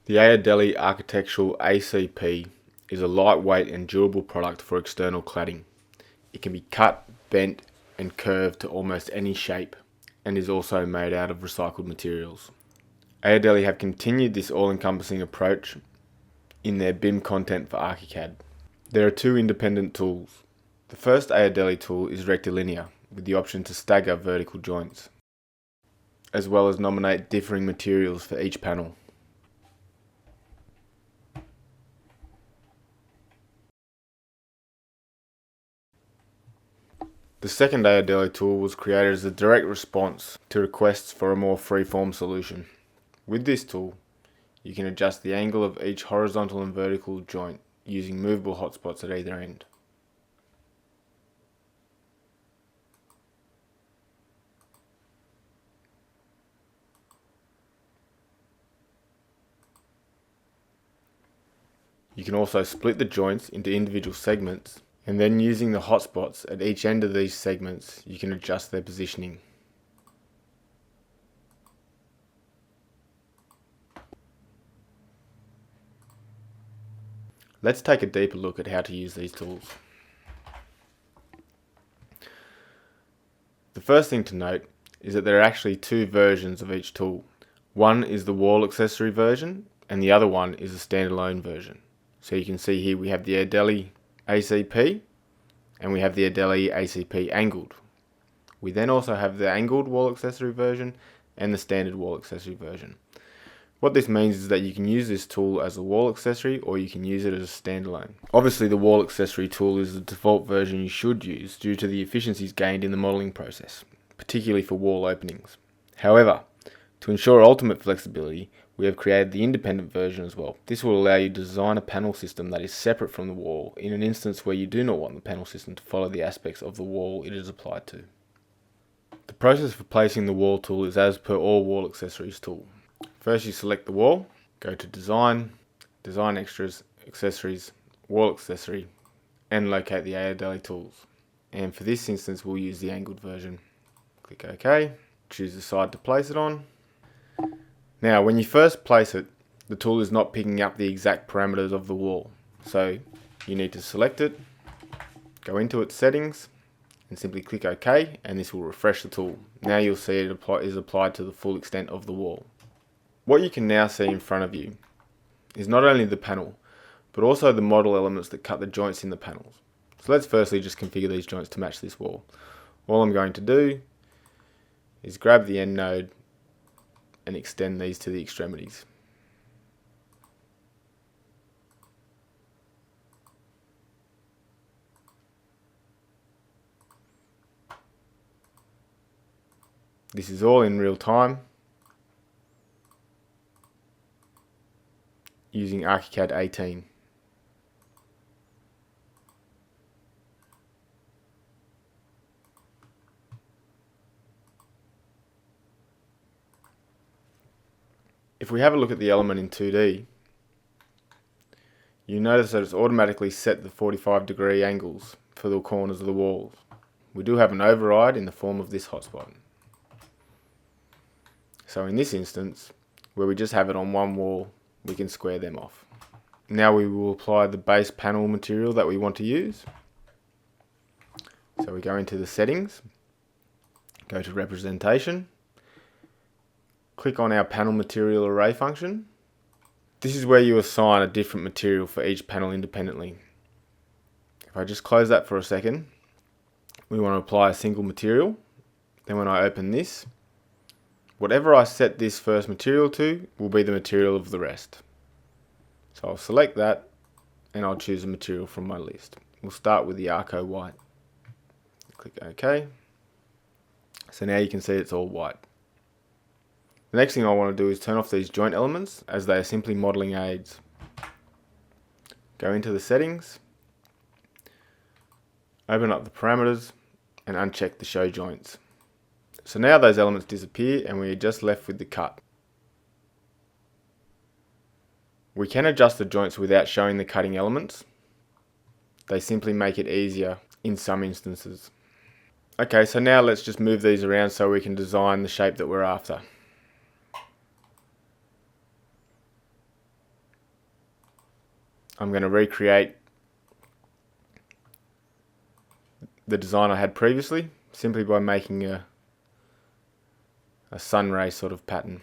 The Aodeli Architectural ACP is a lightweight and durable product for external cladding. It can be cut, bent and curved to almost any shape and is also made out of recycled materials. Aodeli have continued this all-encompassing approach in their BIM content for ArchiCAD. There are two independent tools. The first Aodeli tool is rectilinear, with the option to stagger vertical joints, as well as nominate differing materials for each panel. The second Aodeli tool was created as a direct response to requests for a more free-form solution. With this tool, you can adjust the angle of each horizontal and vertical joint using movable hotspots at either end. You can also split the joints into individual segments, and then using the hotspots at each end of these segments, you can adjust their positioning. Let's take a deeper look at how to use these tools. The first thing to note is that there are actually two versions of each tool. One is the wall accessory version, and the other one is a standalone version. So you can see here we have the Aodeli ACP, and we have the AodeliACP angled. We then also have the angled wall accessory version and the standard wall accessory version. What this means is that you can use this tool as a wall accessory or you can use it as a standalone. Obviously the wall accessory tool is the default version you should use due to the efficiencies gained in the modelling process, particularly for wall openings. However, to ensure ultimate flexibility, we have created the independent version as well. This will allow you to design a panel system that is separate from the wall in an instance where you do not want the panel system to follow the aspects of the wall it is applied to. The process for placing the wall tool is as per all wall accessories tool. First you select the wall, go to Design, Design Extras, Accessories, Wall Accessory, and locate the Aodeli tools. And for this instance we'll use the angled version. Click OK, choose the side to place it on. Now when you first place it, the tool is not picking up the exact parameters of the wall. So you need to select it, go into its settings, and simply click OK, and this will refresh the tool. Now you'll see it is applied to the full extent of the wall. What you can now see in front of you is not only the panel, but also the model elements that cut the joints in the panels. So let's firstly just configure these joints to match this wall. All I'm going to do is grab the end node and extend these to the extremities. This is all in real time using ArchiCAD 18. If we have a look at the element in 2D, you notice that it's automatically set the 45-degree angles for the corners of the walls. We do have an override in the form of this hotspot. So in this instance, where we just have it on one wall, we can square them off. Now we will apply the base panel material that we want to use. So we go into the settings, go to representation, click on our panel material array function. This is where you assign a different material for each panel independently. If I just close that for a second, we want to apply a single material. Then when I open this, whatever I set this first material to will be the material of the rest. So I'll select that and I'll choose a material from my list. We'll start with the Arco white. Click OK. So now you can see it's all white. The next thing I want to do is turn off these joint elements as they are simply modelling aids. Go into the settings, open up the parameters and uncheck the show joints. So now those elements disappear and we are just left with the cut. We can adjust the joints without showing the cutting elements. They simply make it easier in some instances. Okay, so now let's just move these around so we can design the shape that we're after. I'm going to recreate the design I had previously simply by making a sun ray sort of pattern.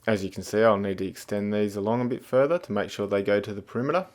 As you can see, I'll need to extend these along a bit further to make sure they go to the perimeter.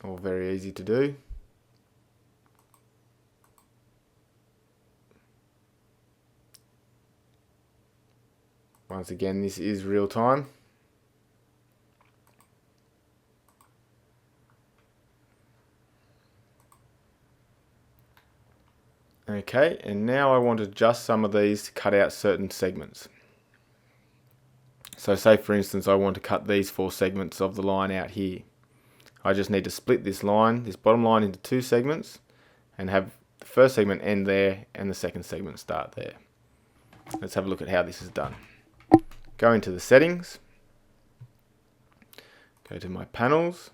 All very easy to do. Once again, this is real time. Okay, and now I want to adjust some of these to cut out certain segments. So say for instance I want to cut these 4 segments of the line out here. I just need to split this line, this bottom line, into 2 segments and have the first segment end there and the second segment start there. Let's have a look at how this is done. Go into the settings, go to my panels.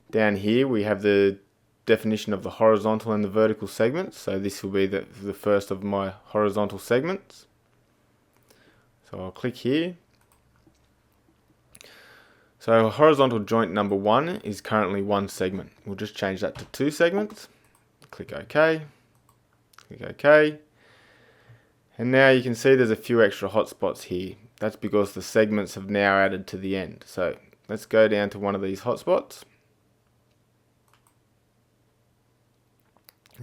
Down here we have the definition of the horizontal and the vertical segments. So this will be the first of my horizontal segments. So I'll click here. So horizontal joint number 1 is currently 1 segment. We'll just change that to 2 segments. Click OK. Click OK. And now you can see there's a few extra hotspots here. That's because the segments have now added to the end. So let's go down to one of these hotspots.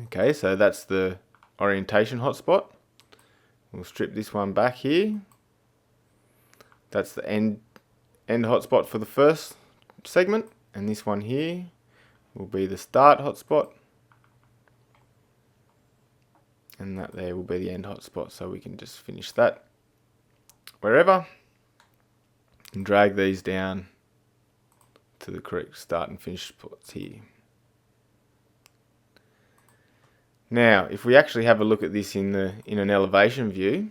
Okay, so that's the orientation hotspot. We'll strip this one back here. That's the end hotspot for the first segment, and this one here will be the start hotspot, and that there will be the end hotspot. So we can just finish that wherever and drag these down to the correct start and finish spots here. Now, if we actually have a look at this in an elevation view,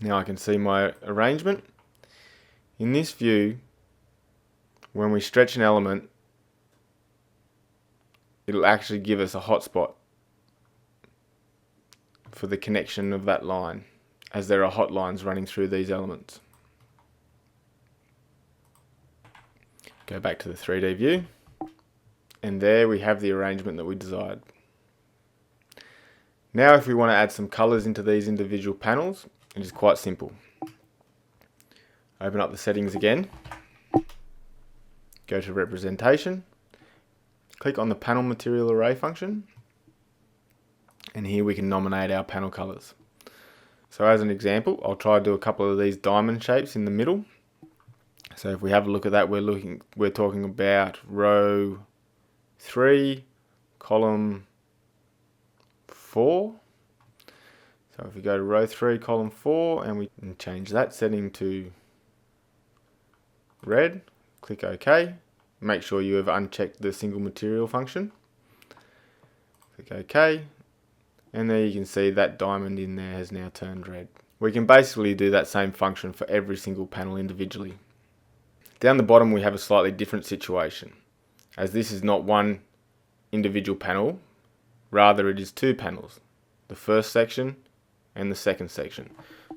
now I can see my arrangement. In this view, when we stretch an element, it'll actually give us a hotspot for the connection of that line, as there are hot lines running through these elements. Go back to the 3D view, and there we have the arrangement that we desired. Now if we want to add some colours into these individual panels, it is quite simple. Open up the settings again, go to representation, click on the panel material array function, and here we can nominate our panel colours. So as an example, I'll try to do a couple of these diamond shapes in the middle. So if we have a look at that, we're talking about row 3, column 4. So if we go to row 3, column 4, and we can change that setting to red, click OK. Make sure you have unchecked the single material function. Click OK. And there you can see that diamond in there has now turned red. We can basically do that same function for every single panel individually. Down the bottom we have a slightly different situation, as this is not one individual panel, rather it is 2 panels, the first section and the second section.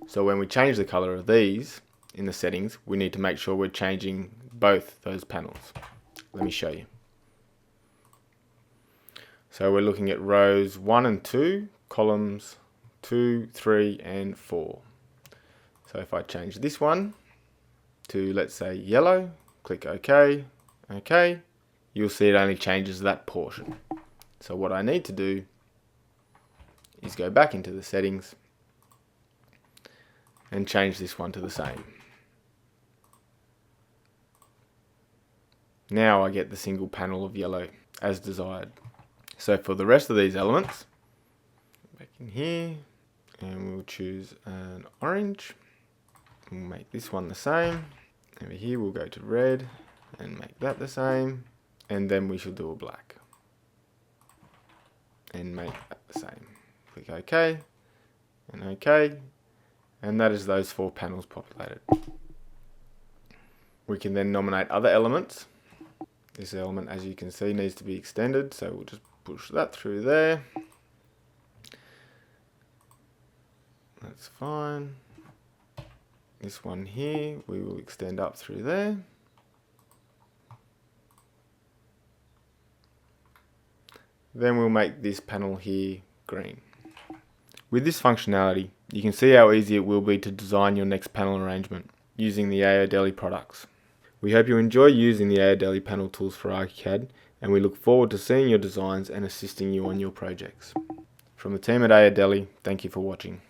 So when we change the color of these in the settings, we need to make sure we're changing both those panels. Let me show you. So we're looking at rows 1 and 2, columns 2, 3 and 4. So if I change this one to, let's say, yellow, click OK, OK, you'll see it only changes that portion. So what I need to do is go back into the settings and change this one to the same. Now I get the single panel of yellow as desired. So for the rest of these elements, back in here, and we'll choose an orange. We'll make this one the same. Over here we'll go to red and make that the same. And then we shall do a black. And make that the same. Click OK. And OK. And that is those 4 panels populated. We can then nominate other elements. This element, as you can see, needs to be extended, so we'll just push that through there. That's fine. This one here, we will extend up through there. Then we'll make this panel here green. With this functionality, you can see how easy it will be to design your next panel arrangement using the AodeliACPs products. We hope you enjoy using the AodeliACPs panel tools for ArchiCAD, and we look forward to seeing your designs and assisting you on your projects. From the team at AodeliACPs, thank you for watching.